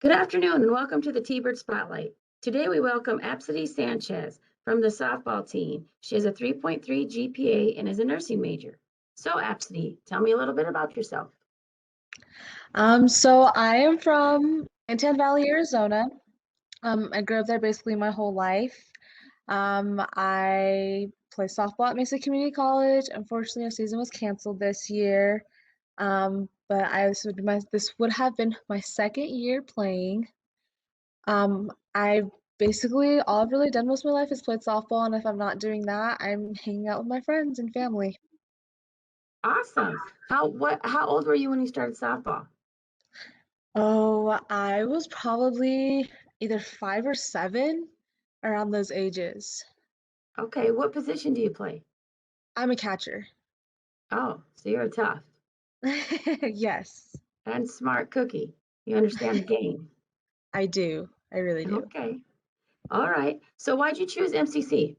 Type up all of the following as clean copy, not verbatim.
Good afternoon and welcome to the T-Bird Spotlight. Today we welcome Absidee Sanchez from the softball team. She has a 3.3 GPA and is a nursing major. So Absidee, tell me a little bit about yourself. So I am from Antan Valley, Arizona. I grew up there basically my whole life. I play softball at Mesa Community College. Unfortunately, our season was canceled this year. This would have been my second year playing. I basically all I've really done most of my life is played softball, and if I'm not doing that, I'm hanging out with my friends and family. Awesome. How old were you when you started softball? Oh, I was probably either 5 or 7, around those ages. Okay, what position do you play? I'm a catcher. Oh, so you're a tough Yes, and smart cookie. You understand the game. I do. I really do. Okay. All right. So why'd you choose MCC?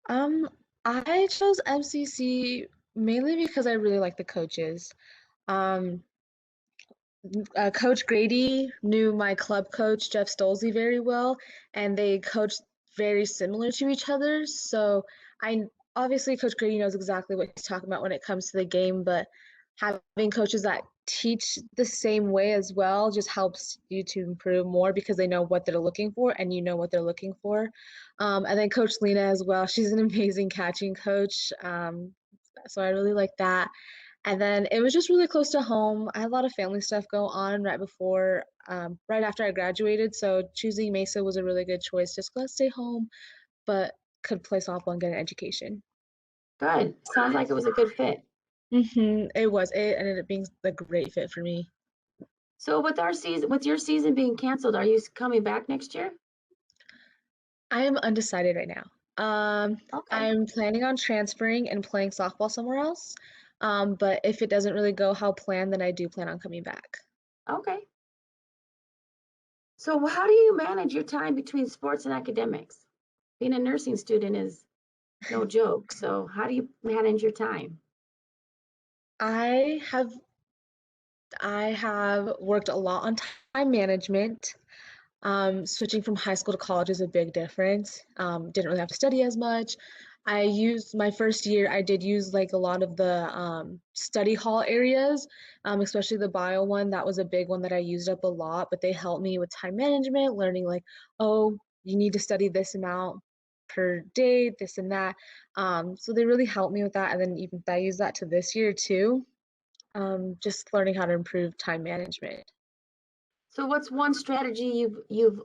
Um, I chose MCC mainly because I really like the coaches. Um, Coach Grady knew my club coach, Jeff Stolze, very well, and they coached very similar to each other. So I obviously Coach Grady knows exactly what he's talking about when it comes to the game, but having coaches that teach the same way as well just helps you to improve more because they know what they're looking for and you know what they're looking for. And then Coach Lena as well. She's an amazing catching coach. So I really like that. And then it was just really close to home. I had a lot of family stuff go on right after I graduated. So choosing Mesa was a really good choice. Just to stay home, but could play softball and get an education. Good. Sounds like it was a good fit. It was. It ended up being a great fit for me. So with your season being canceled, are you coming back next year? I am undecided right now. Okay. I'm planning on transferring and playing softball somewhere else. But if it doesn't really go how planned, then I do plan on coming back. Okay. So how do you manage your time between sports and academics? Being a nursing student is no joke. So how do you manage your time? I have I have worked a lot on time management. Switching from high school to college is a big difference. Didn't really have to study as much. I used my first year, I did use like a lot of the study hall areas, especially the bio one. That was a big one that I used up a lot, but they helped me with time management, learning like, oh, you need to study this amount per day, this and that. So they really helped me with that. And then even I use that to this year too, just learning how to improve time management. So what's one strategy you've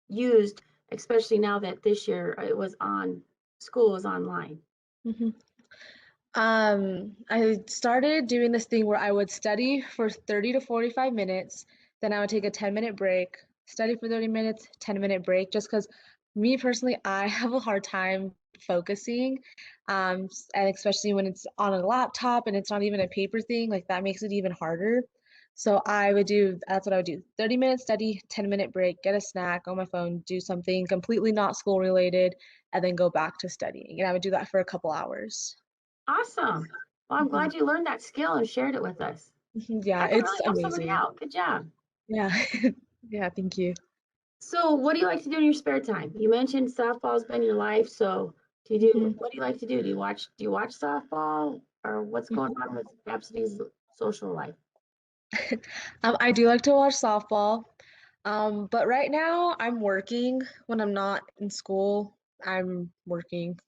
used, especially now that this year school was online? Mhm. I started doing this thing where I would study for 30 to 45 minutes, then I would take a 10-minute break, study for 30 minutes, 10-minute break, just because me personally, I have a hard time focusing. And especially when it's on a laptop and it's not even a paper thing, like that makes it even harder. So that's what I would do. 30-minute study, 10-minute break, get a snack on my phone, do something completely not school related, and then go back to studying. And I would do that for a couple hours. Awesome. Well, I'm Mhm. glad you learned that skill and shared it with us. Yeah, That can it's really help somebody amazing. out. Good job. Yeah. Yeah, thank you. So what do you like to do in your spare time? You mentioned softball's been your life, so Mhm. what do you like to do? Do you watch softball or what's going on with Absidee's social life? I do like to watch softball. But right now I'm working when I'm not in school. I'm working.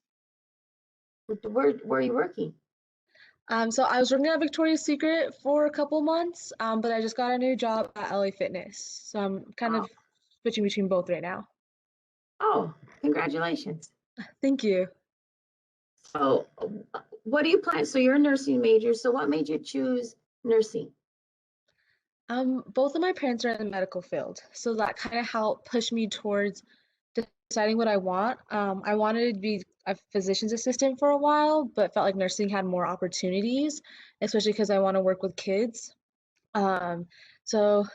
Where are you working? So I was working at Victoria's Secret for a couple months, but I just got a new job at LA Fitness. So I'm kind Oh, of switching between both right now. oh, congratulations. Thank you. So what do you plan? So you're a nursing major. So what made you choose nursing? Both of my parents are in the medical field, so that kind of helped push me towards deciding what I want. I wanted to be a physician's assistant for a while, but felt like nursing had more opportunities, especially because I want to work with kids. Um, so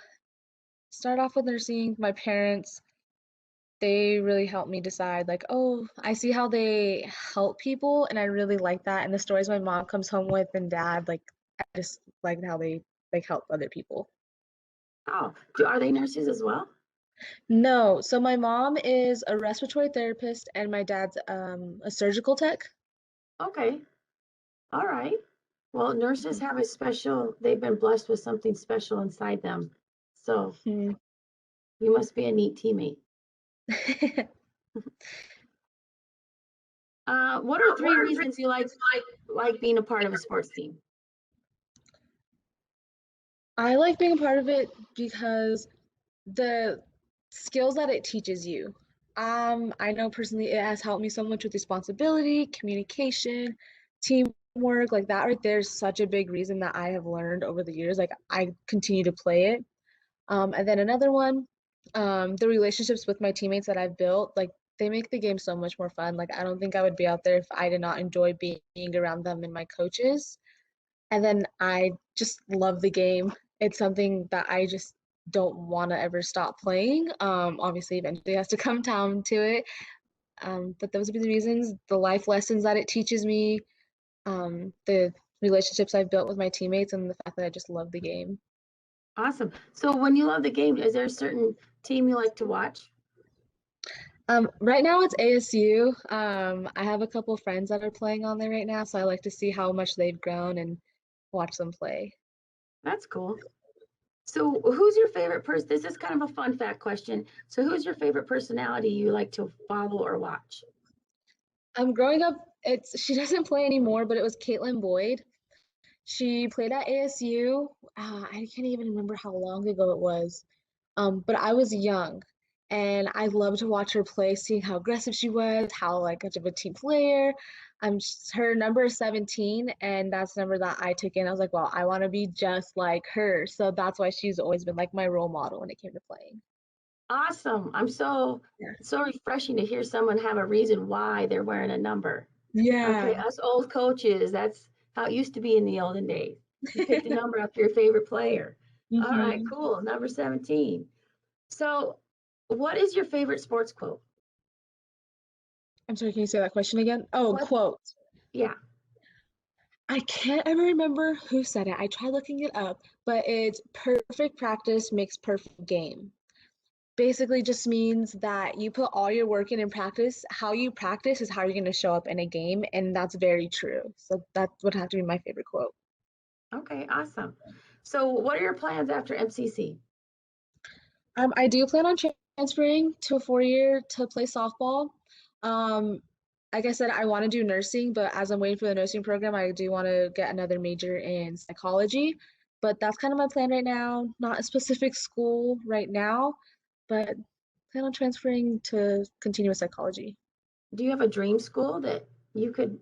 start off with nursing. My parents, they really helped me decide, like, oh, I see how they help people, and I really like that. And the stories my mom comes home with and dad, like, I just like how they like help other people. Oh, are they nurses as well? No, so my mom is a respiratory therapist and my dad's a surgical tech. Okay. All right. Well, nurses have a special, they've been blessed with something special inside them. So Hmm. you must be a neat teammate. What are three reasons you like being a part of a sports team? I like being a part of it because the skills that it teaches you. I know personally it has helped me so much with responsibility, communication, teamwork, like that right there is such a big reason that I have learned over the years. Like I continue to play it. And then another one, the relationships with my teammates that I've built, like they make the game so much more fun. Like I don't think I would be out there if I did not enjoy being around them and my coaches. And then I just love the game. It's something that I just don't want to ever stop playing. Obviously, eventually has to come down to it. But those would be the reasons, the life lessons that it teaches me, the relationships I've built with my teammates, and the fact that I just love the game. Awesome. So when you love the game, is there a certain team you like to watch? Right now it's ASU. I have a couple friends that are playing on there right now, so I like to see how much they've grown and watch them play. That's cool. So who's your favorite person? This is kind of a fun fact question. So who's your favorite personality you like to follow or watch? Growing up, it's she doesn't play anymore, but it was Caitlin Boyd. She played at ASU. I can't even remember how long ago it was. But I was young and I loved to watch her play, seeing how aggressive she was, how like much of a team player. Her number is 17, and that's the number that I took in. I was like, well, I want to be just like her. So that's why she's always been like my role model when it came to playing. Awesome. I'm Yeah. so refreshing to hear someone have a reason why they're wearing a number. Okay, Yeah. us old coaches, that's how it used to be in the olden days. You picked a number after your favorite player. All right, Hmm. cool. Number 17. So, what is your favorite sports quote? I'm sorry, can you say that question again? Oh, What? quote. Yeah. I can't ever remember who said it. I tried looking it up, but it's perfect practice makes perfect game. Basically just means that you put all your work in practice. How you practice is how you're going to show up in a game, and that's very true. So that would have to be my favorite quote. Okay, awesome. So, what are your plans after MCC? I do plan on transferring to a 4 year to play softball. Um, like I said, I want to do nursing, but as I'm waiting for the nursing program, I do want to get another major in psychology. But that's kind of my plan right now. Not a specific school right now, but plan on transferring to continue with psychology. Do you have a dream school that you could,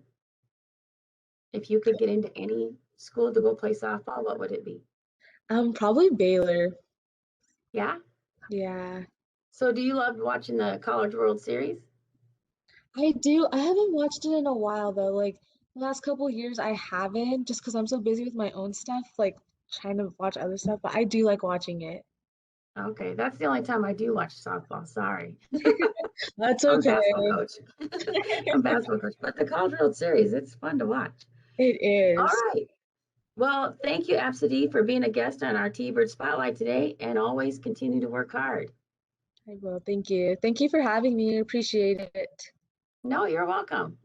if you could get into any school to go play softball, what would it be? Probably Baylor. Yeah. Yeah. So, do you love watching the College World Series? I do. I haven't watched it in a while though. Like the last couple years I haven't just because I'm so busy with my own stuff, like trying to watch other stuff, but I do like watching it. Okay, that's the only time I do watch softball. Sorry. That's I'm a okay. basketball coach. I'm a basketball coach, but the College World Series, it's fun to watch. It All is. right. Well, thank you, Absidee, for being a guest on our T-Bird Spotlight today, and always continue to work hard. I will. Thank you. Thank you for having me. I appreciate it. No, you're welcome.